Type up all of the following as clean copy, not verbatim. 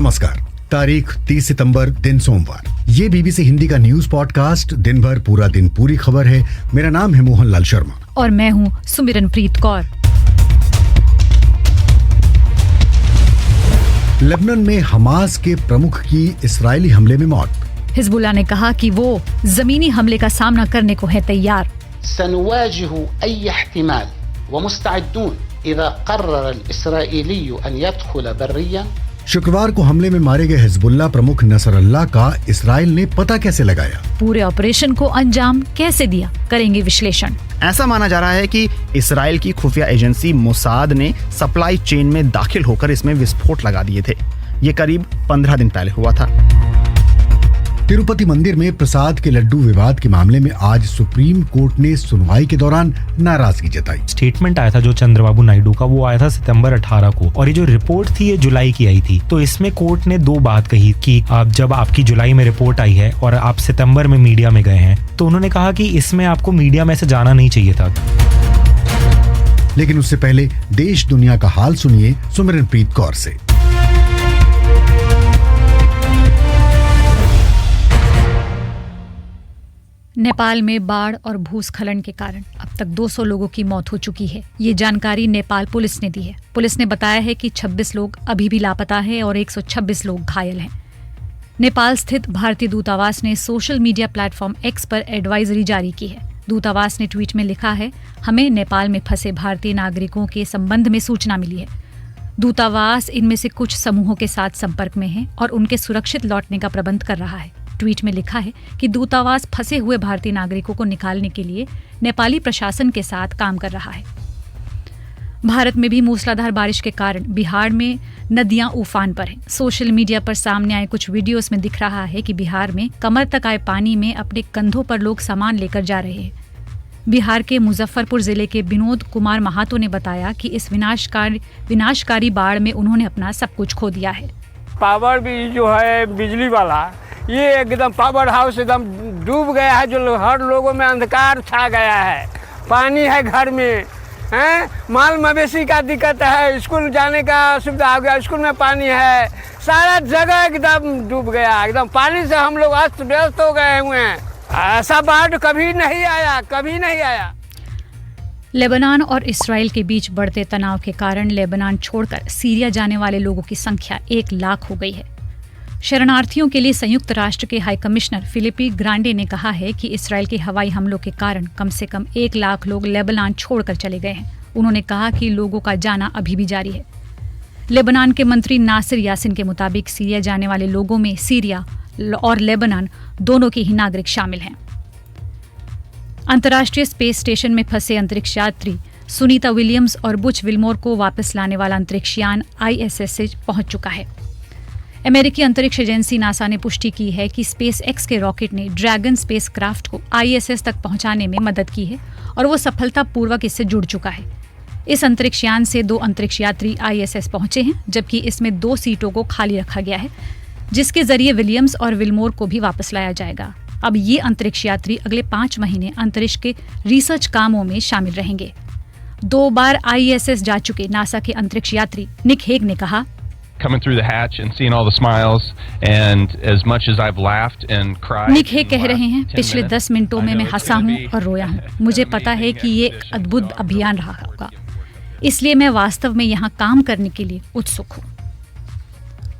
नमस्कार। तारीख 30 सितंबर, दिन सोमवार। ये बीबीसी हिंदी का न्यूज पॉडकास्ट दिन भर पूरा दिन पूरी खबर है। मेरा नाम है मोहनलाल शर्मा और मैं हूँ सुमिरनप्रीत कौर। लेबनान में हमास के प्रमुख की इस्राएली हमले में मौत। हिजबुल्लाह ने कहा कि वो जमीनी हमले का सामना करने को है तैयार। सनुवाजिहु अय्य इह्तिमाल व मुस्तअद्दून इज़ा क़र्रर अल-इस्राईली अन यदख़ुल बर्रिय्यन। शुक्रवार को हमले में मारे गए हिजबुल्लाह प्रमुख नसरल्लाह का इस्राएल ने पता कैसे लगाया? पूरे ऑपरेशन को अंजाम कैसे दिया, करेंगे विश्लेषण। ऐसा माना जा रहा है कि इस्राएल की खुफिया एजेंसी मोसाद ने सप्लाई चेन में दाखिल होकर इसमें विस्फोट लगा दिए थे। ये करीब 15 दिन पहले हुआ था। तिरुपति मंदिर में प्रसाद के लड्डू विवाद के मामले में आज सुप्रीम कोर्ट ने सुनवाई के दौरान नाराजगी जताई। स्टेटमेंट आया था जो चंद्रबाबू नायडू का, वो आया था सितंबर 18 को, और ये जो रिपोर्ट थी ये जुलाई की आई थी। तो इसमें कोर्ट ने दो बात कही कि जब आपकी जुलाई में रिपोर्ट आई है और आप सितंबर में मीडिया में गए हैं, तो उन्होंने कहा कि इसमें आपको मीडिया में से जाना नहीं चाहिए था। लेकिन उससे पहले देश दुनिया का हाल सुनिए सुमिरनप्रीत कौर से। नेपाल में बाढ़ और भूस्खलन के कारण अब तक 200 लोगों की मौत हो चुकी है। ये जानकारी नेपाल पुलिस ने दी है। पुलिस ने बताया है कि 26 लोग अभी भी लापता हैं और 126 लोग घायल हैं। नेपाल स्थित भारतीय दूतावास ने सोशल मीडिया प्लेटफॉर्म एक्स पर एडवाइजरी जारी की है। दूतावास ने ट्वीट में लिखा है, हमें नेपाल में फंसे भारतीय नागरिकों के संबंध में सूचना मिली है। दूतावास इनमें से कुछ समूहों के साथ संपर्क में है और उनके सुरक्षित लौटने का प्रबंध कर रहा है। ट्वीट में लिखा है कि दूतावास फंसे हुए भारतीय नागरिकों को निकालने के लिए नेपाली प्रशासन के साथ काम कर रहा है। भारत में भी मूसलाधार बारिश के कारण बिहार में नदियां उफान पर हैं। सोशल मीडिया पर सामने आए कुछ वीडियोस में दिख रहा है कि बिहार में कमर तक आए पानी में अपने कंधों पर लोग सामान लेकर जा रहे हैं। बिहार के मुजफ्फरपुर जिले के विनोद कुमार महातो ने बताया कि इस विनाशकारी बाढ़ में उन्होंने अपना सब कुछ खो दिया है। पावर भी जो है बिजली वाला, ये एकदम पावर हाउस एकदम डूब गया है। जो हर लोगों में अंधकार छा गया है। पानी है घर में, हैं, माल मवेशी का दिक्कत है, स्कूल जाने का सुविधा हो गया, स्कूल में पानी है, सारा जगह एकदम डूब गया। एकदम पानी से हम लोग अस्त व्यस्त हो गए हुए हैं। ऐसा बाढ़ कभी नहीं आया, कभी नहीं आया। लेबनान और इसराइल के बीच बढ़ते तनाव के कारण लेबनान छोड़कर सीरिया जाने वाले लोगों की संख्या 1 लाख हो गई है। शरणार्थियों के लिए संयुक्त राष्ट्र के हाई कमिश्नर फिलिपी ग्रांडे ने कहा है कि इसराइल के हवाई हमलों के कारण कम से कम 1 लाख लोग लेबनान छोड़कर चले गए हैं। उन्होंने कहा कि लोगों का जाना अभी भी जारी है। लेबनान के मंत्री नासिर यासिन के मुताबिक सीरिया जाने वाले लोगों में सीरिया और लेबनान दोनों के ही नागरिक शामिल हैं। अंतर्राष्ट्रीय स्पेस स्टेशन में फंसे अंतरिक्ष यात्री सुनीता विलियम्स और बुच विल्मोर को वापस लाने वाला अंतरिक्ष यान ISS से पहुंच चुका है। अमेरिकी अंतरिक्ष एजेंसी नासा ने पुष्टि की है कि स्पेस एक्स के रॉकेट ने ड्रैगन स्पेस क्राफ्ट को ISS तक पहुंचाने में मदद की है और वो सफलतापूर्वक इससे जुड़ चुका है। इस अंतरिक्ष यान से 2 अंतरिक्ष यात्री ISS पहुंचे हैं, जबकि इसमें 2 सीटों को खाली रखा गया है, जिसके जरिए विलियम्स और विल्मोर को भी वापस लाया जाएगा। अब ये अंतरिक्ष यात्री अगले 5 महीने अंतरिक्ष के रिसर्च कामों में शामिल रहेंगे। 2 बार ISS जा चुके नासा के अंतरिक्ष यात्री निक हेग ने कहा, Coming through the hatch and seeing all the smiles, and as much as I've laughed and cried. Nick Hague कह रहे हैं, पिछले 10 मिनटों में मैं हंसा हूँ और रोया हूँ। मुझे पता है कि ये अद्भुत अभियान रहा होगा, इसलिए मैं वास्तव में यहाँ काम करने के लिए उत्सुक हूँ।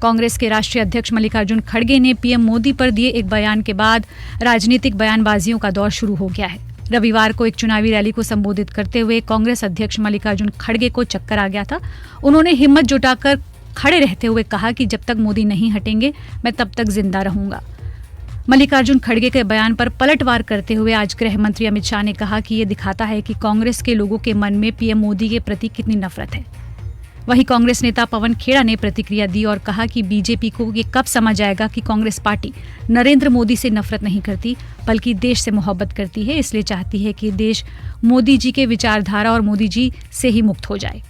कांग्रेस के राष्ट्रीय अध्यक्ष मल्लिकार्जुन खड़गे ने पीएम मोदी पर दिए एक बयान के बाद राजनीतिक बयानबाजियों का दौर शुरू हो गया है। रविवार को एक चुनावी रैली को संबोधित करते हुए कांग्रेस अध्यक्ष मल्लिकार्जुन खड़गे को चक्कर आ गया था। उन्होंने हिम्मत जुटाकर खड़े रहते हुए कहा कि जब तक मोदी नहीं हटेंगे मैं तब तक जिंदा रहूंगा। मल्लिकार्जुन खड़गे के बयान पर पलटवार करते हुए आज गृह मंत्री अमित शाह ने कहा कि ये दिखाता है कि कांग्रेस के लोगों के मन में पीएम मोदी के प्रति कितनी नफरत है। वहीं कांग्रेस नेता पवन खेड़ा ने प्रतिक्रिया दी और कहा कि बीजेपी को ये कब समझ आएगा कि कांग्रेस पार्टी नरेंद्र मोदी से नफरत नहीं करती बल्कि देश से मोहब्बत करती है, इसलिए चाहती है कि देश मोदी जी के विचारधारा और मोदी जी से ही मुक्त हो जाए।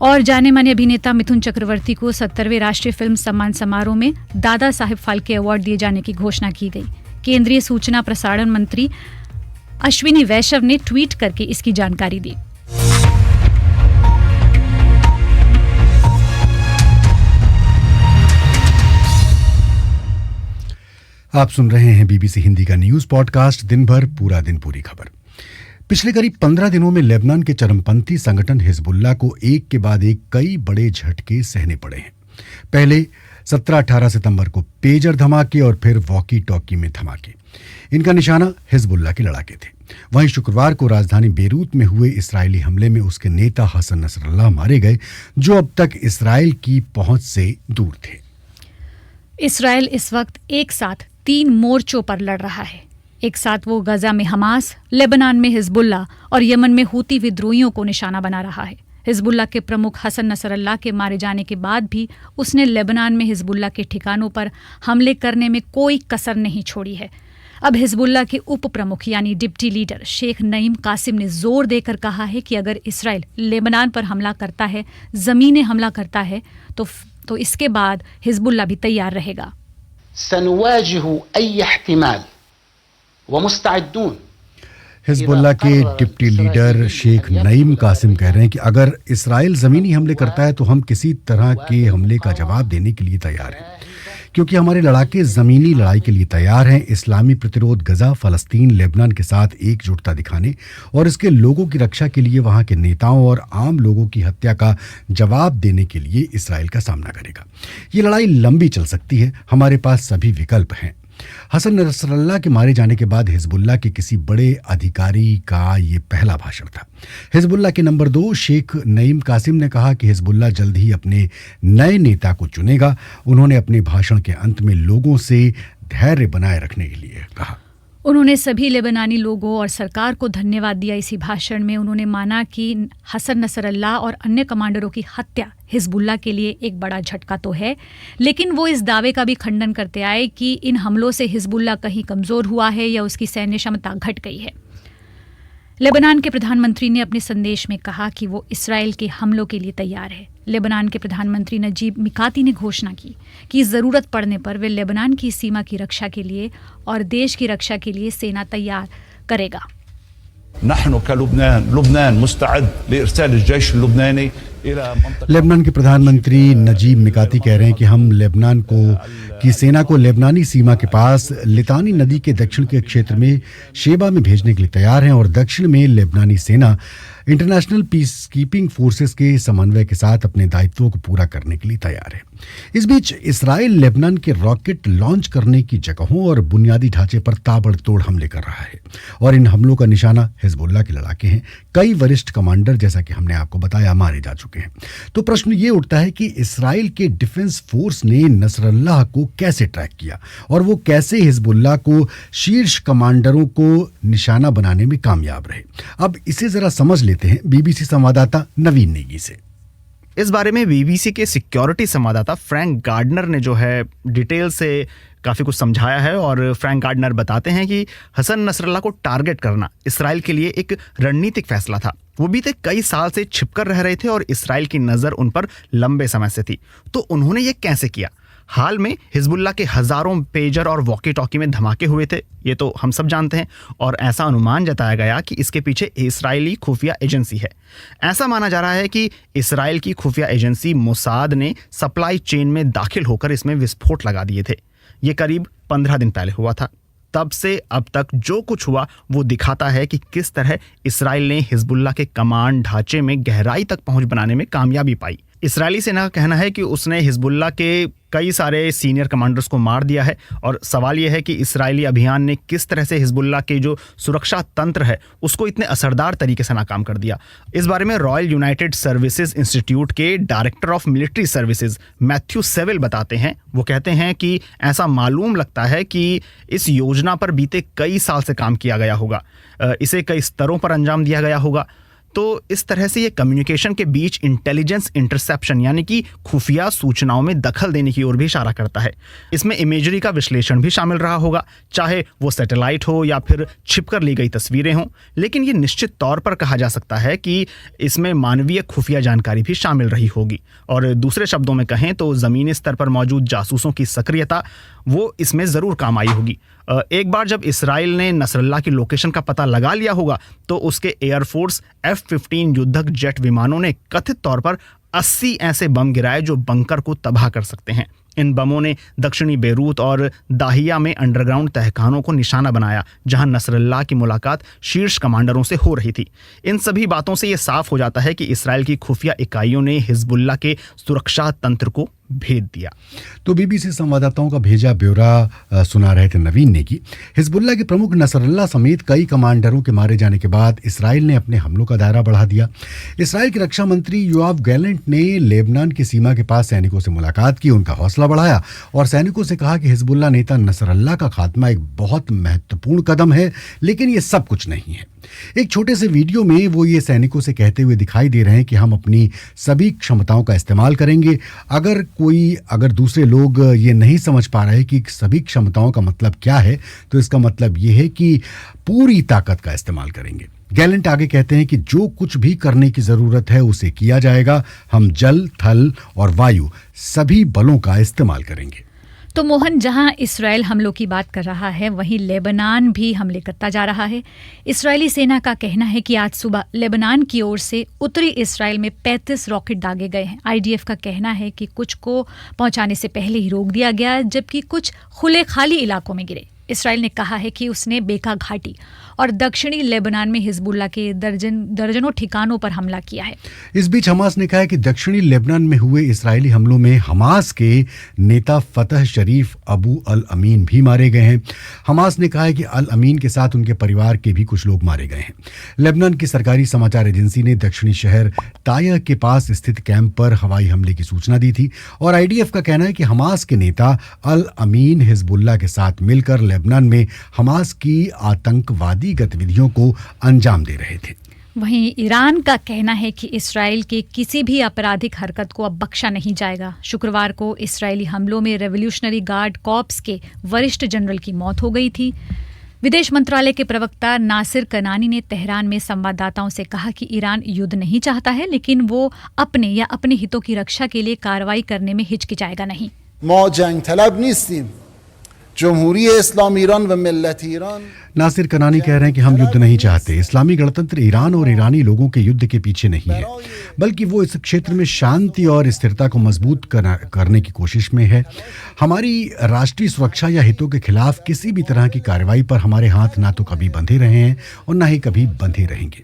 और जाने माने अभिनेता मिथुन चक्रवर्ती को 70वें राष्ट्रीय फिल्म सम्मान समारोह में दादा साहेब फाल्के अवार्ड दिए जाने की घोषणा की गई। केंद्रीय सूचना प्रसारण मंत्री अश्विनी वैष्णव ने ट्वीट करके इसकी जानकारी दी। आप सुन रहे हैं बीबीसी हिंदी का न्यूज पॉडकास्ट दिन भर पूरा दिन पूरी खबर। पिछले करीब 15 दिनों में लेबनान के चरमपंथी संगठन हिजबुल्लाह को एक के बाद एक कई बड़े झटके सहने पड़े हैं। पहले 17-18 सितंबर को पेजर धमाके और फिर वॉकी टॉकी में धमाके। इनका निशाना हिजबुल्लाह के लड़ाके थे। वहीं शुक्रवार को राजधानी बेरूत में हुए इस्राएली हमले में उसके नेता हसन नसरल्लाह मारे गए, जो अब तक इस्राएल की पहुंच से दूर थे। इस्राएल इस वक्त एक साथ 3 मोर्चों पर लड़ रहा है। एक साथ वो गजा में हमास, लेबनान में हिजबुल्लाह और यमन में हूती विद्रोहियों को निशाना बना रहा है। हिजबुल्लाह के प्रमुख हसन नसरल्लाह के मारे जाने के बाद भी उसने लेबनान में हिजबुल्लाह के ठिकानों पर हमले करने में कोई कसर नहीं छोड़ी है। अब हिजबुल्लाह के उप प्रमुख यानी डिप्टी लीडर शेख नईम कासिम ने जोर देकर कहा है कि अगर इसराइल लेबनान पर हमला करता है, ज़मीनी हमला करता है, तो इसके बाद हिजबुल्लाह भी तैयार रहेगा। सनुवाजिहु अय्य इह्तिमाल व मुस्तअद्दून। हिजबुल्लाह के डिप्टी लीडर शेख नईम कासिम कह रहे हैं कि अगर इसराइल ज़मीनी हमले करता है तो हम किसी तरह के हमले का जवाब देने के लिए तैयार हैं, क्योंकि हमारे लड़ाके ज़मीनी लड़ाई के लिए तैयार हैं। इस्लामी प्रतिरोध गजा, फ़लस्तीन, लेबनान के साथ एकजुटता दिखाने और इसके लोगों की रक्षा के लिए वहाँ के नेताओं और आम लोगों की हत्या का जवाब देने के लिए इसराइल का सामना करेगा। ये लड़ाई लंबी चल सकती है, हमारे पास सभी विकल्प हैं। हसन नसरल्लाह के मारे जाने के बाद हिजबुल्लाह के किसी बड़े अधिकारी का ये पहला भाषण था। हिजबुल्लाह के नंबर 2 शेख नईम कासिम ने कहा कि हिजबुल्लाह जल्द ही अपने नए नेता को चुनेगा। उन्होंने अपने भाषण के अंत में लोगों से धैर्य बनाए रखने के लिए कहा। उन्होंने सभी लेबनानी लोगों और सरकार को धन्यवाद दिया। इसी भाषण में उन्होंने माना कि हसन नसरल्लाह और अन्य कमांडरों की हत्या हिजबुल्लाह के लिए एक बड़ा झटका तो है, लेकिन वो इस दावे का भी खंडन करते आए कि इन हमलों से हिजबुल्लाह कहीं कमज़ोर हुआ है या उसकी सैन्य क्षमता घट गई है। लेबनान के प्रधानमंत्री ने अपने संदेश में कहा कि वो इसराइल के हमलों के लिए तैयार है। लेबनान के प्रधानमंत्री नजीब मिकाती ने घोषणा की कि ज़रूरत पड़ने पर वे लेबनान की सीमा की रक्षा के लिए और देश की रक्षा के लिए सेना तैयार करेगा। लेबनान के प्रधानमंत्री नजीब मिकाती कह रहे हैं कि हम लेबनान की सेना को लेबनानी सीमा के पास लितानी नदी के दक्षिण के क्षेत्र में शेबा में भेजने के लिए तैयार हैं और दक्षिण में लेबनानी सेना इंटरनेशनल पीस कीपिंग फोर्सेस के समन्वय के साथ अपने दायित्वों को पूरा करने के लिए तैयार है। इस बीच इसराइल लेबनान के रॉकेट लॉन्च करने की जगहों और बुनियादी ढांचे पर ताबड़तोड़ हमले कर रहा है और इन हमलों का निशाना हिजबुल्लाह के लड़ाके हैं। कई वरिष्ठ कमांडर, जैसा कि हमने आपको बताया, मारे जा चुके हैं। तो प्रश्न ये उठता है कि इसराइल के डिफेंस फोर्स ने नसरल्लाह को कैसे ट्रैक किया और वो कैसे हिजबुल्लाह को शीर्ष कमांडरों को निशाना बनाने में कामयाब रहे। अब इसे जरा समझ लेते हैं बीबीसी संवाददाता नवीन नेगी से। इस बारे में बीबीसी के सिक्योरिटी संवाददाता फ्रैंक गार्डनर ने जो है डिटेल से काफ़ी कुछ समझाया है और फ्रैंक गार्डनर बताते हैं कि हसन नसरल्लाह को टारगेट करना इसराइल के लिए एक रणनीतिक फैसला था। वो बीते कई साल से छिपकर रह रहे थे और इसराइल की नज़र उन पर लंबे समय से थी। तो उन्होंने ये कैसे किया? हाल में हिजबुल्लाह के हज़ारों पेजर और वॉकी टॉकी में धमाके हुए थे, ये तो हम सब जानते हैं, और ऐसा अनुमान जताया गया कि इसके पीछे इस्राएली खुफिया एजेंसी है। ऐसा माना जा रहा है कि इसराइल की खुफिया एजेंसी मोसाद ने सप्लाई चेन में दाखिल होकर इसमें विस्फोट लगा दिए थे। ये करीब 15 दिन पहले हुआ था। तब से अब तक जो कुछ हुआ वो दिखाता है कि किस तरह इसराइल ने हिजबुल्लाह के कमांड ढांचे में गहराई तक पहुंच बनाने में कामयाबी पाई। इसराइली सेना का कहना है कि उसने हिजबुल्लाह के कई सारे सीनियर कमांडर्स को मार दिया है और सवाल यह है कि इसराइली अभियान ने किस तरह से हिजबुल्लाह के जो सुरक्षा तंत्र है उसको इतने असरदार तरीके से नाकाम कर दिया। इस बारे में रॉयल यूनाइटेड सर्विसेज इंस्टीट्यूट के director of military services Matthew swivel बताते हैं। वो कहते हैं कि ऐसा मालूम लगता है कि इस योजना पर बीते कई साल से काम किया गया होगा, इसे कई स्तरों पर अंजाम दिया गया होगा। तो इस तरह से ये कम्युनिकेशन के बीच इंटेलिजेंस इंटरसेप्शन यानी कि खुफिया सूचनाओं में दखल देने की ओर भी इशारा करता है। इसमें इमेजरी का विश्लेषण भी शामिल रहा होगा, चाहे वो सैटेलाइट हो या फिर छिपकर ली गई तस्वीरें हों। लेकिन ये निश्चित तौर पर कहा जा सकता है कि इसमें मानवीय खुफिया जानकारी भी शामिल रही होगी, और दूसरे शब्दों में कहें तो ज़मीनी स्तर पर मौजूद जासूसों की सक्रियता वो इसमें ज़रूर काम आई होगी। एक बार जब इसराइल ने नसरल्लाह की लोकेशन का पता लगा लिया होगा तो उसके एयरफोर्स F-15 युद्धक जेट विमानों ने कथित तौर पर 80 ऐसे बम गिराए जो बंकर को तबाह कर सकते हैं। इन बमों ने दक्षिणी बेरूत और दाहिया में अंडरग्राउंड तहखानों को निशाना बनाया, जहां नसरल्लाह की मुलाकात शीर्ष कमांडरों से हो रही थी। इन सभी बातों से ये साफ हो जाता है कि इसराइल की खुफिया इकाइयों ने हिजबुल्लाह के सुरक्षा तंत्र को भेद दिया। तो बीबीसी संवाददाताओं का भेजा ब्यौरा सुना रहे थे नवीन नेगी। हिजबुल्लाह के प्रमुख नसरल्लाह समेत कई कमांडरों के मारे जाने के बाद इसराइल ने अपने हमलों का दायरा बढ़ा दिया। इसराइल के रक्षा मंत्री योआव गैलेंट ने लेबनान की सीमा के पास सैनिकों से मुलाकात की, उनका हौसला बढ़ाया और सैनिकों से कहा कि हिजबुल्लाह नेता नसरल्लाह का खात्मा एक बहुत महत्वपूर्ण कदम है, लेकिन ये सब कुछ नहीं है। एक छोटे से वीडियो में वो ये सैनिकों से कहते हुए दिखाई दे रहे हैं कि हम अपनी सभी क्षमताओं का इस्तेमाल करेंगे। अगर दूसरे लोग ये नहीं समझ पा रहे कि सभी क्षमताओं का मतलब क्या है, तो इसका मतलब ये है कि पूरी ताकत का इस्तेमाल करेंगे। गैलेंट आगे कहते हैं कि जो कुछ भी करने की जरूरत है उसे किया जाएगा। हम जल, थल और वायु सभी बलों का इस्तेमाल करेंगे। तो मोहन, जहां इसराइल हमलों की बात कर रहा है, वहीं लेबनान भी हमले करता जा रहा है। इस्राएली सेना का कहना है कि आज सुबह लेबनान की ओर से उत्तरी इसराइल में 35 रॉकेट दागे गए हैं। आईडीएफ का कहना है कि कुछ को पहुंचाने से पहले ही रोक दिया गया, जबकि कुछ खुले खाली इलाकों में गिरे। इसराइल ने कहा है कि उसने बेका घाटी और दक्षिणी लेबनान में हिजबुल्लाह के दर्जनों ठिकानों पर हमला किया है। इस बीच हमास ने कहा है कि दक्षिणी लेबनान में हुए इसराइली हमलों में हमास के नेता फतह शरीफ अबू अल अमीन भी मारे गए हैं। हमास ने कहा है कि अल अमीन के साथ उनके परिवार के भी कुछ लोग मारे गए हैं। लेबनान की सरकारी समाचार एजेंसी ने दक्षिणी शहर ताया के पास स्थित कैंप पर हवाई हमले की सूचना दी थी और आईडीएफ का कहना है कि हमास के नेता अल अमीन हिजबुल्लाह के साथ मिलकर लेबनान में हमास की आतंकवादी गतिविधियों को अंजाम दे रहे थे। वहीं ईरान का कहना है कि इसराइल के किसी भी आपराधिक हरकत को अब बख्शा नहीं जाएगा। शुक्रवार को इसराइली हमलों में रेवोल्यूशनरी गार्ड कॉर्प्स के वरिष्ठ जनरल की मौत हो गई थी। विदेश मंत्रालय के प्रवक्ता नासिर कनानी ने तेहरान में संवाददाताओं से कहा कि ईरान युद्ध नहीं चाहता है, लेकिन वो अपने या अपने हितों की रक्षा के लिए कार्रवाई करने में हिचकिचाएगा नहीं। मा जंग तलब नीस्तीम, जमहूरी इस्लामी ईरान व मिल्लत ईरान। नासिर कनानी कह रहे हैं कि हम युद्ध नहीं चाहते। इस्लामी गणतंत्र ईरान और ईरानी लोगों के युद्ध के पीछे नहीं है, बल्कि वो इस क्षेत्र में शांति और स्थिरता को मजबूत करने की कोशिश में है। हमारी राष्ट्रीय सुरक्षा या हितों के खिलाफ किसी भी तरह की कार्रवाई पर हमारे हाथ ना तो कभी बंधे रहे हैं और ना ही कभी बंधे रहेंगे।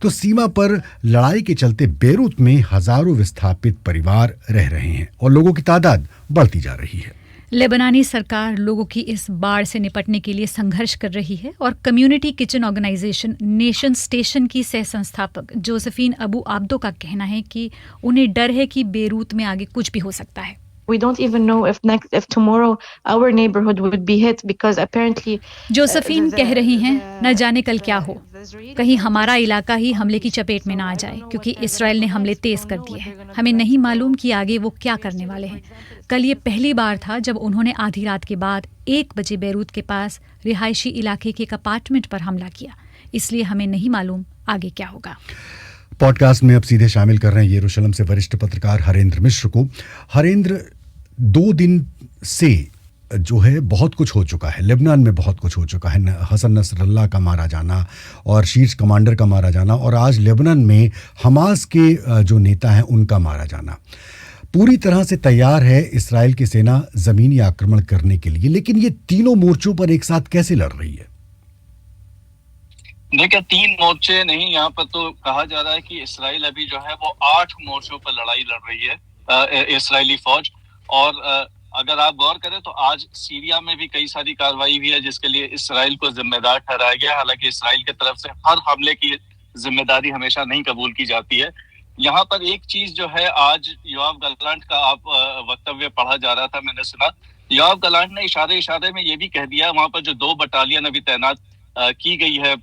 तो सीमा पर लड़ाई के चलते बेरूत में हजारों विस्थापित परिवार रह रहे हैं और लोगों की तादाद बढ़ती जा रही है। लेबनानी सरकार लोगों की इस बाढ़ से निपटने के लिए संघर्ष कर रही है और community kitchen organization nation station की सह संस्थापक जोसेफिन अबू आब्दो का कहना है कि उन्हें डर है कि बेरूत में आगे कुछ भी हो सकता है। We don't even know if tomorrow our neighborhood would be hit because apparently Josephine कह रही हैं, न जाने कल क्या हो, कहीं हमारा इलाका ही हमले की चपेट में ना आ जाए, क्योंकि इसराइल ने हमले तेज कर दिए हैं। हमें नहीं मालूम कि आगे वो क्या करने वाले हैं। कल ये पहली बार था जब उन्होंने आधी रात के बाद 1 बजे बेरूत के पास रिहायशी इलाके के एक अपार्टमेंट पर हमला किया, इसलिए हमें नहीं मालूम आगे क्या होगा। पॉडकास्ट में अब सीधे शामिल कर रहे हैं यरूशलेम से वरिष्ठ पत्रकार हरेंद्र मिश्र को। हरेंद्र, 2 दिन से जो है बहुत कुछ हो चुका है, लेबनान में बहुत कुछ हो चुका है। हसन नसरल्लाह का मारा जाना और शीर्ष कमांडर का मारा जाना, और आज लेबनान में हमास के जो नेता हैं उनका मारा जाना। पूरी तरह से तैयार है इसराइल की सेना जमीनी आक्रमण करने के लिए, लेकिन ये तीनों मोर्चों पर एक साथ कैसे लड़ रही है? देखिए, 3 मोर्चे नहीं, यहाँ पर तो कहा जा रहा है कि इसराइल अभी जो है वो 8 मोर्चों पर लड़ाई लड़ रही है, इसराइली फौज। और अगर आप गौर करें तो आज सीरिया में भी कई सारी कार्रवाई हुई है जिसके लिए इसराइल को जिम्मेदार ठहराया गया। हालांकि इसराइल की तरफ से हर हमले की जिम्मेदारी हमेशा नहीं कबूल की जाती है। यहाँ पर एक चीज जो है, आज योआव गलांट का आप वक्तव्य पढ़ा जा रहा था, मैंने सुना। योआव गलांट ने इशारे में ये भी कह दिया, वहां पर जो 2 बटालियन अभी तैनात की गई है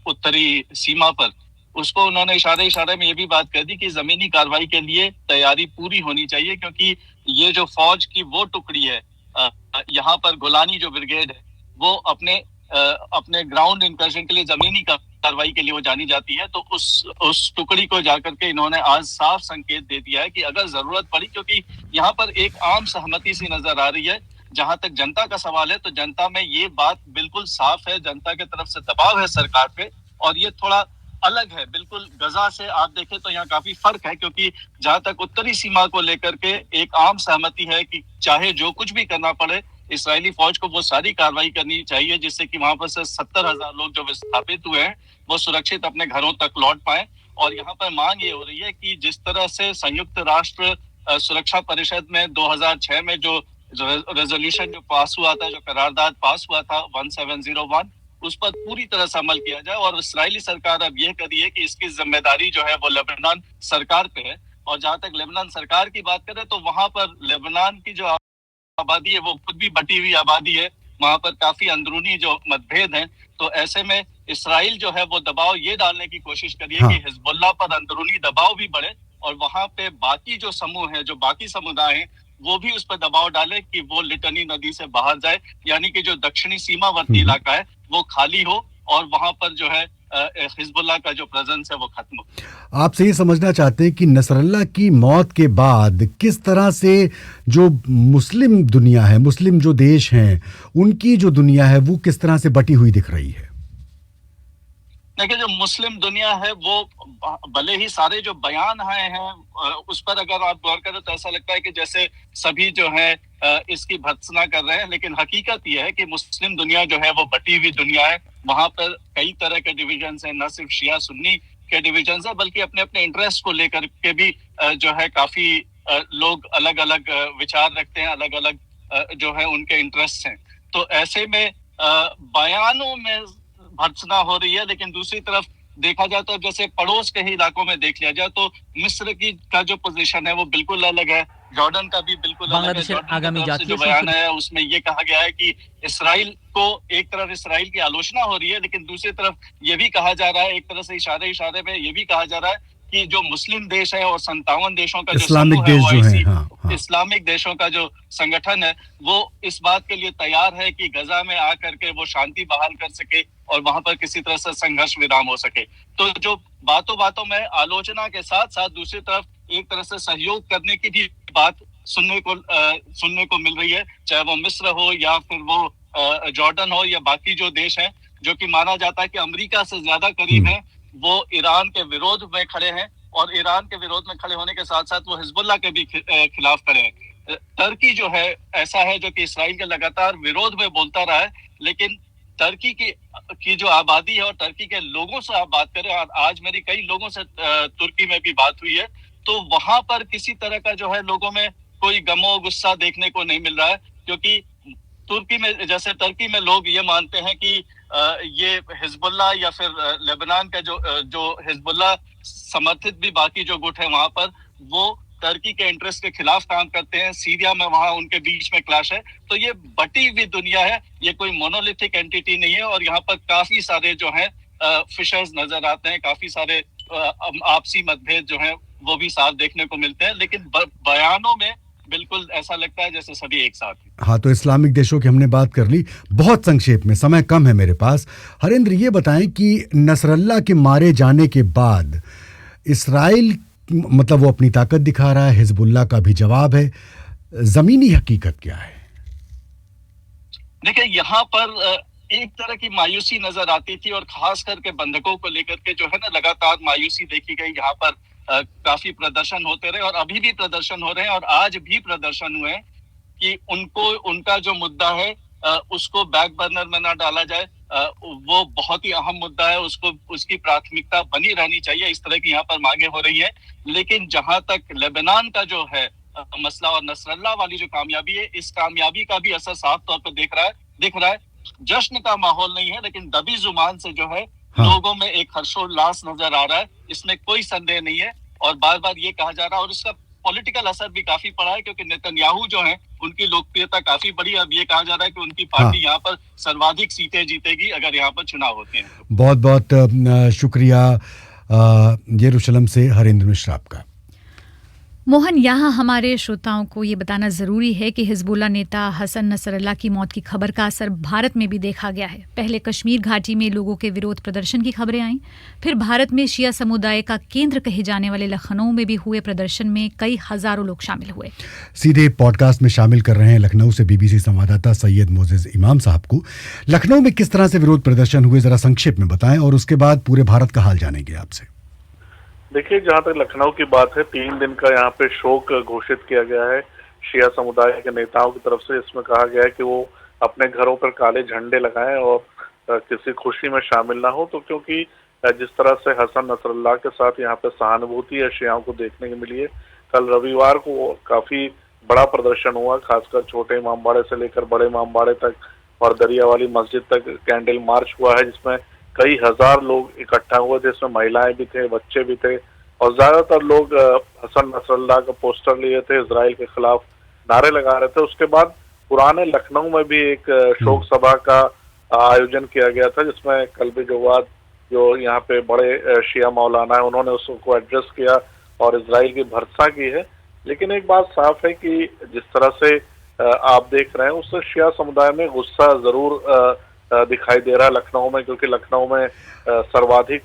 उत्तरी सीमा पर, उसको उन्होंने इशारे में ये भी बात कह दी कि जमीनी कार्रवाई के लिए तैयारी पूरी होनी चाहिए, क्योंकि ये जो फौज की वो टुकड़ी है, यहाँ पर गोलानी जो ब्रिगेड है, वो अपने ग्राउंड इंकर्जन के लिए, जमीनी कार्रवाई के लिए वो जानी जाती है। तो उस टुकड़ी को जाकर के इन्होंने आज साफ संकेत दे दिया है कि अगर जरूरत पड़ी, क्योंकि यहाँ पर एक आम सहमति सी नजर आ रही है। जहां तक जनता का सवाल है तो जनता में ये बात बिल्कुल साफ है, जनता की तरफ से दबाव है सरकार पे, और ये थोड़ा अलग है बिल्कुल। गजा से आप देखें तो यहाँ काफी फर्क है, क्योंकि जहां तक उत्तरी सीमा को लेकर के एक आम सहमति है कि चाहे जो कुछ भी करना पड़े, इस्राएली फौज को वो सारी कार्रवाई करनी चाहिए जिससे कि वहां पर से 70,000 लोग जो विस्थापित हुए हैं वो सुरक्षित अपने घरों तक लौट पाए। और यहाँ पर मांग ये हो रही है कि जिस तरह से संयुक्त राष्ट्र सुरक्षा परिषद में 2006 में जो रेजोल्यूशन जो पास हुआ था, जो करारदाद पास हुआ था 1701, उस पर पूरी तरह से अमल किया जाए। और इस्राएली सरकार अब ये कर रही है कि इसकी जिम्मेदारी जो है वो लेबनान सरकार पे है। और जहां तक लेबनान सरकार की बात करें तो वहां पर लेबनान की जो आबादी है वो खुद भी बटी हुई आबादी है, वहां पर काफी अंदरूनी जो मतभेद हैं। तो ऐसे में इस्राइल जो है वो दबाव ये डालने की कोशिश करिए कि हिजबुल्लाह पर अंदरूनी दबाव भी बढ़े और वहां पे बाकी जो समूह है, जो बाकी समुदाय हैं, वो भी उस पर दबाव डाले कि वो लिटनी नदी से बाहर जाए, यानी कि जो दक्षिणी सीमावर्ती इलाका है वो खाली हो और वहां पर जो है हिजबुल्लाह का जो प्रेजेंस है वो खत्म हो। आपसे ये समझना चाहते हैं कि नसरल्ला की मौत के बाद किस तरह से जो मुस्लिम दुनिया है, मुस्लिम जो देश हैं, उनकी जो दुनिया है वो किस तरह से बटी हुई दिख रही है? देखिए, जो मुस्लिम दुनिया है वो भले ही सारे जो बयान आए हैं उस पर अगर आप गौर करें तो ऐसा लगता है कि जैसे सभी जो है इसकी भर्त्सना कर रहे हैं, लेकिन हकीकत यह है कि मुस्लिम दुनिया जो है वो बटी हुई दुनिया है। वहां पर कई तरह के डिविजन्स हैं, न सिर्फ शिया सुन्नी के डिविजन्स हैं बल्कि अपने अपने इंटरेस्ट को लेकर के भी जो है काफी लोग अलग अलग विचार रखते हैं, अलग अलग जो है उनके इंटरेस्ट हैं। तो ऐसे में बयानों में भर्त्सना हो रही है, लेकिन दूसरी तरफ देखा जाए तो जैसे पड़ोस के ही इलाकों में देख लिया जाए तो मिस्र की का जो पोजीशन है वो बिल्कुल अलग है, जॉर्डन का भी बिल्कुल अलग है। जॉर्डन की तरफ से जो बयान है उसमें ये कहा गया है कि इसराइल को, एक तरफ इसराइल की आलोचना हो रही है लेकिन दूसरी तरफ ये भी कहा जा रहा है, एक तरह से इशारे में ये भी कहा जा रहा है कि जो मुस्लिम देश है और 57 देशों का जो इस्लामिक देश जो है, इस्लामिक देशों का जो संगठन है वो इस बात के लिए तैयार है कि गजा में आकर के वो शांति बहाल कर सके और वहां पर किसी तरह से संघर्ष विराम हो सके। तो जो बातों में आलोचना के साथ साथ दूसरी तरफ एक तरह से सहयोग करने की भी बात सुनने को मिल रही है, चाहे वो मिस्र हो या फिर वो जॉर्डन हो या बाकी जो देश हैं जो कि माना जाता है कि अमेरिका से ज्यादा करीब है, वो ईरान के विरोध में खड़े हैं और ईरान के विरोध में खड़े होने के साथ साथ वो हिजबुल्लाह के भी खिलाफ खड़े हैं। टर्की जो है ऐसा है जो कि इसराइल के लगातार विरोध में बोलता रहा है, लेकिन टर्की की जो आबादी है और टर्की के लोगों से आप बात करें, और आज मेरी कई लोगों से तुर्की में भी बात हुई है, तो वहां पर किसी तरह का जो है लोगों में कोई गमो गुस्सा देखने को नहीं मिल रहा है, क्योंकि तुर्की में जैसे टर्की में लोग ये मानते हैं कि ये हिजबुल्लाह या फिर लेबनान का जो हिजबुल्लाह समर्थित भी बाकी जो गुट है वहां पर वो टर्की के इंटरेस्ट के खिलाफ काम करते हैं। सीरिया में वहां उनके बीच में क्लैश है। तो ये बटी हुई दुनिया है, ये कोई मोनोलिथिक एंटिटी नहीं है और यहाँ पर काफी सारे जो है फिशर्स नजर आते हैं, काफी सारे आपसी मतभेद जो है वो भी साथ देखने को मिलते हैं, लेकिन बयानों में बिल्कुल ऐसा लगता है जैसे सभी एक साथ हैं। हाँ, तो इस्लामिक देशों की हमने बात कर ली, बहुत संक्षेप में, समय कम है मेरे पास। हरेंद्र, ये बताएं कि नसरल्ला के मारे जाने के बाद इस्राइल मतलब वो अपनी ताकत दिखा रहा है, हिजबुल्लाह का भी जवाब है, जमीनी हकीकत क्या है? देखिए, यहाँ पर एक तरह की मायूसी नजर आती थी और खास करके बंधकों को लेकर के जो है ना लगातार मायूसी देखी गई। यहाँ पर काफी प्रदर्शन होते रहे और अभी भी प्रदर्शन हो रहे हैं और आज भी प्रदर्शन हुए कि उनका जो मुद्दा है उसको बैक बर्नर में ना डाला जाए, वो बहुत ही अहम मुद्दा है, उसकी प्राथमिकता बनी रहनी चाहिए। इस तरह की यहाँ पर मांगे हो रही है। लेकिन जहां तक लेबनान का जो है मसला और नसरल्ला वाली जो कामयाबी है, इस कामयाबी का भी असर साफ तौर पर दिख रहा है। जश्न का माहौल नहीं है, लेकिन दबी जुबान से जो है लोगों में एक हर्षोल्लास नजर आ रहा है, इसमें कोई संदेह नहीं है। और बार बार ये कहा जा रहा है और इसका पॉलिटिकल असर भी काफी पड़ा है, क्योंकि नेतन्याहू जो है उनकी लोकप्रियता काफी बड़ी। अब ये कहा जा रहा है कि उनकी पार्टी यहाँ पर सर्वाधिक सीटें जीतेगी अगर यहाँ पर चुनाव होते हैं। बहुत बहुत शुक्रिया यरूशलेम से हरेंद्र मिश्रा आपका। मोहन, यहाँ हमारे श्रोताओं को ये बताना ज़रूरी है कि हिजबुल्लाह नेता हसन नसरल्लाह की मौत की खबर का असर भारत में भी देखा गया है। पहले कश्मीर घाटी में लोगों के विरोध प्रदर्शन की खबरें आईं, फिर भारत में शिया समुदाय का केंद्र कहे जाने वाले लखनऊ में भी हुए प्रदर्शन में कई हजारों लोग शामिल हुए। सीधे पॉडकास्ट में शामिल कर रहे हैं लखनऊ से बीबीसी संवाददाता सैयद मोजिज इमाम साहब को। लखनऊ में किस तरह से विरोध प्रदर्शन हुए, जरा संक्षेप में बताएं, और उसके बाद पूरे भारत का हाल जानेंगे आपसे। देखिए, जहाँ तक लखनऊ की बात है, 3 दिन का यहाँ पे शोक घोषित किया गया है शिया समुदाय के नेताओं की तरफ से। इसमें कहा गया है कि वो अपने घरों पर काले झंडे लगाएं और किसी खुशी में शामिल ना हो। तो क्योंकि जिस तरह से हसन नसरल्लाह के साथ यहाँ पे सहानुभूति है शियाओं को देखने को मिली है, कल रविवार को काफी बड़ा प्रदर्शन हुआ, खासकर छोटे इमामबाड़े से लेकर बड़े इमामबाड़े तक और दरिया वाली मस्जिद तक कैंडल मार्च हुआ है, जिसमें कई हजार लोग इकट्ठा हुए थे। इसमें महिलाएं भी थे, बच्चे भी थे और ज्यादातर लोग हसन नसरल्लाह का पोस्टर लिए थे, इजराइल के खिलाफ नारे लगा रहे थे। उसके बाद पुराने लखनऊ में भी एक शोक सभा का आयोजन किया गया था, जिसमें कल्बी जवाद जो यहाँ पे बड़े शिया मौलाना है, उन्होंने उसको एड्रेस किया और इजराइल की भर्त्सना की है। लेकिन एक बात साफ है कि जिस तरह से आप देख रहे हैं, उससे शिया समुदाय में गुस्सा जरूर दिखाई दे रहा है लखनऊ में, क्योंकि लखनऊ में सर्वाधिक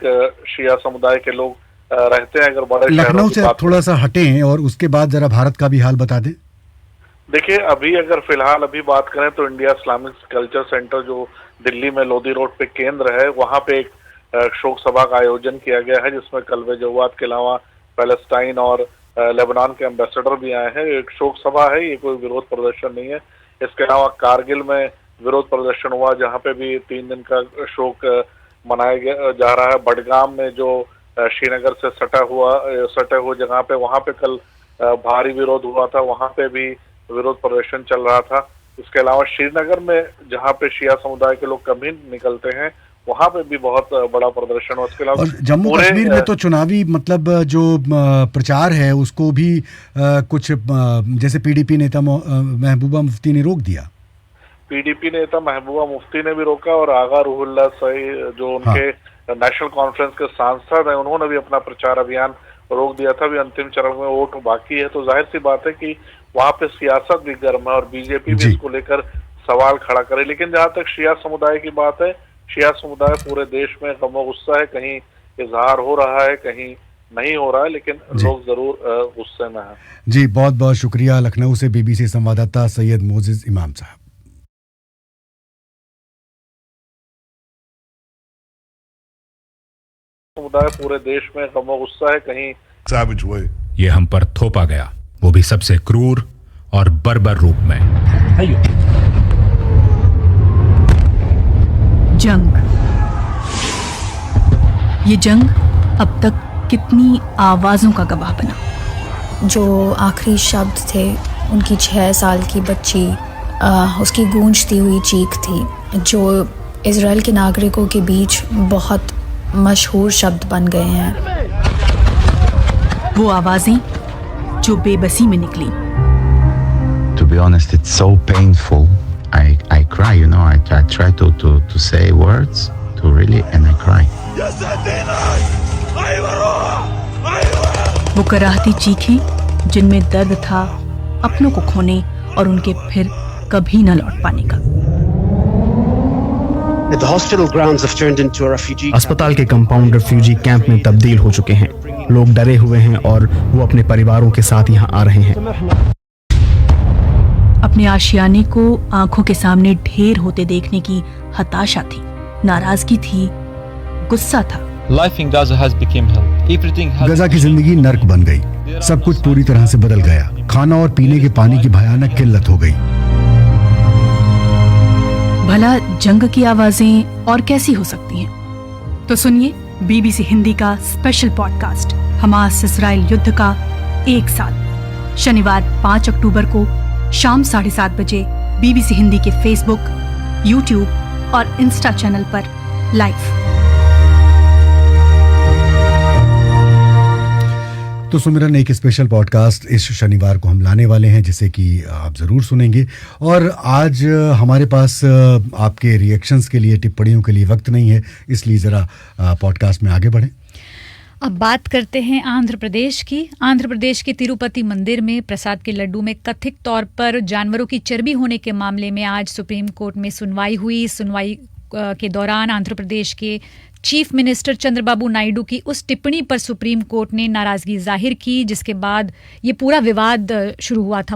शिया समुदाय के लोग रहते हैं। अगर बड़े लखनऊ से थोड़ा सा हटें और उसके बाद जरा भारत का भी हाल बता दें। देखिए, अभी अगर फिलहाल अभी बात करें तो इंडिया इस्लामिक कल्चर सेंटर जो दिल्ली में लोधी रोड पे केंद्र है, वहाँ पे एक शोक सभा का आयोजन किया गया है, जिसमें कल्बे जवाद के अलावा पैलेस्टाइन और लेबनान के एम्बेसडर भी आए हैं। एक शोक सभा है, ये कोई विरोध प्रदर्शन नहीं है। इसके अलावा कारगिल में विरोध प्रदर्शन हुआ, जहाँ पे भी 3 दिन का शोक मनाया जा रहा है। बडगाम में जो श्रीनगर से सटे हुए जगह पे, वहाँ पे कल भारी विरोध हुआ था, वहाँ पे भी विरोध प्रदर्शन चल रहा था। इसके अलावा श्रीनगर में जहाँ पे शिया समुदाय के लोग कभी निकलते हैं, वहाँ पे भी बहुत बड़ा प्रदर्शन हुआ। इसके अलावा जम्मू कश्मीर में तो चुनावी मतलब जो प्रचार है उसको भी कुछ जैसे पीडीपी नेता महबूबा मुफ्ती ने रोक दिया। पीडीपी नेता महबूबा मुफ्ती ने भी रोका और आगा रूहुल्लाह सही जो उनके नेशनल कॉन्फ्रेंस के सांसद हैं, उन्होंने भी अपना प्रचार अभियान रोक दिया था। भी अंतिम चरण में वोट बाकी है, तो जाहिर सी बात है कि वहाँ पे सियासत भी गर्म है और बीजेपी भी इसको लेकर सवाल खड़ा करे। लेकिन जहाँ तक शिया समुदाय की बात है, शिया समुदाय पूरे देश में गम गुस्सा है, कहीं इजहार हो रहा है, कहीं नहीं हो रहा है, लेकिन लोग जरूर गुस्से में हैं। जी, बहुत बहुत शुक्रिया लखनऊ से बीबीसी संवाददाता सैयद मोजिज इमाम साहब। समुदाय पूरे देश में गम गुस्सा है, कहीं savage way. ये हम पर थोपा गया, वो भी सबसे क्रूर और बर्बर रूप में। जंग, ये जंग अब तक कितनी आवाजों का गवाह बना। जो आखिरी शब्द थे उनकी 6 साल की बच्ची, उसकी गूंजती हुई चीख थी, जो इजराइल के नागरिकों के बीच बहुत मशहूर शब्द बन गए हैं। वो आवाजें जो बेबसी में निकली। To be honest, it's so painful. I cry, you know. I try to say words, to really, and I cry. वो कराहती चीखें जिनमें दर्द था अपनों को खोने और उनके फिर कभी न लौट पाने का। अस्पताल के कंपाउंड रेफ्यूजी कैंप में तब्दील हो चुके हैं। लोग डरे हुए हैं और वो अपने परिवारों के साथ यहाँ आ रहे हैं। अपने आशियाने को आंखों के सामने ढेर होते देखने की हताशा थी, नाराजगी थी, गुस्सा था। गजा की जिंदगी नर्क बन गई। सब कुछ पूरी तरह से बदल गया। खाना और पीने के पानी की भयानक किल्लत हो गई। भला जंग की आवाजें और कैसी हो सकती हैं? तो सुनिए बीबीसी हिंदी का स्पेशल पॉडकास्ट हमास इस्राइल युद्ध का 1 साल, शनिवार 5 अक्टूबर को शाम 7:30 बजे बीबीसी हिंदी के फेसबुक, यूट्यूब और इंस्टा चैनल पर लाइव। तो सुमिरन, एक स्पेशल पॉडकास्ट इस शनिवार को हम लाने वाले हैं, जिसे कि आप ज़रूर सुनेंगे। और आज हमारे पास आपके रिएक्शंस के लिए, टिप्पणियों के लिए वक्त नहीं है, इसलिए ज़रा पॉडकास्ट में आगे बढ़ें। अब बात करते हैं आंध्र प्रदेश की। आंध्र प्रदेश के तिरुपति मंदिर में प्रसाद के लड्डू में कथित तौर पर जानवरों की चर्बी होने के मामले में आज सुप्रीम कोर्ट में सुनवाई हुई। सुनवाई के दौरान आंध्र प्रदेश के चीफ मिनिस्टर चंद्रबाबू नायडू की उस टिप्पणी पर सुप्रीम कोर्ट ने नाराजगी जाहिर की, जिसके बाद ये पूरा विवाद शुरू हुआ था।